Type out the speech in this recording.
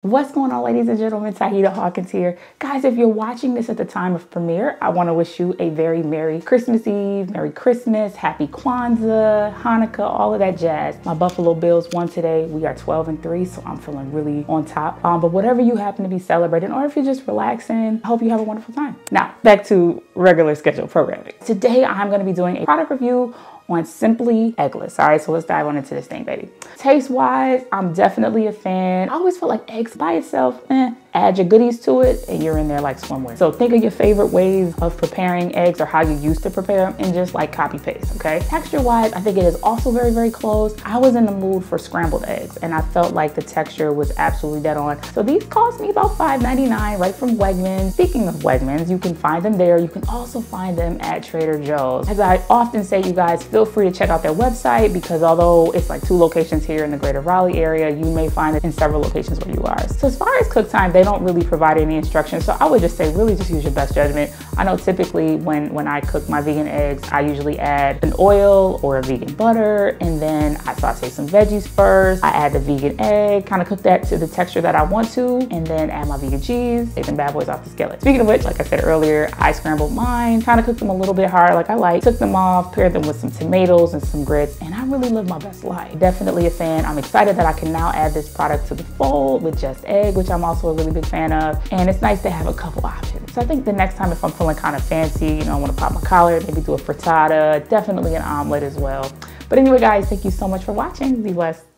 What's going on, ladies and gentlemen? Tahita Hawkins here. Guys, if you're watching this at the time of premiere, I want to wish you a very Merry Christmas Eve, Merry Christmas, Happy Kwanzaa, Hanukkah, all of that jazz. My Buffalo Bills won today. We are 12-3, so I'm feeling really on top. But whatever you happen to be celebrating, or if you're just relaxing, I hope you have a wonderful time. Now, back to regular scheduled programming. Today, I'm going to be doing a product review on Simply Eggless. All right, so let's dive on into this thing, baby. Taste-wise, I'm definitely a fan. I always feel like eggs by itself, add your goodies to it and you're in there like swimwear. So think of your favorite ways of preparing eggs or how you used to prepare them and just like copy paste, okay? Texture-wise, I think it is also very, very close. I was in the mood for scrambled eggs and I felt like the texture was absolutely dead on. So these cost me about $5.99 right from Wegmans. Speaking of Wegmans, you can find them there. You can also find them at Trader Joe's. As I often say, you guys, feel free to check out their website because although it's like 2 locations here in the greater Raleigh area, you may find it in several locations where you are. So as far as cook time, they don't really provide any instructions. So I would just say really just use your best judgment. I know typically when I cook my vegan eggs, I usually add an oil or a vegan butter, and then I saute some veggies first. I add the vegan egg, kind of cook that to the texture that I want to, and then add my vegan cheese, take them bad boys off the skillet. Speaking of which, like I said earlier, I scrambled mine, kind of cooked them a little bit hard like I like, took them off, paired them with some tomatoes and some grits, and I really live my best life. Definitely a fan. I'm excited that I can now add this product to the fold with just egg, which I'm also a really big fan of, and it's nice to have a couple options. So I think the next time if I'm feeling kind of fancy, you know, I want to pop my collar, maybe do a frittata, definitely an omelet as well. But anyway, guys, thank you so much for watching. Be blessed.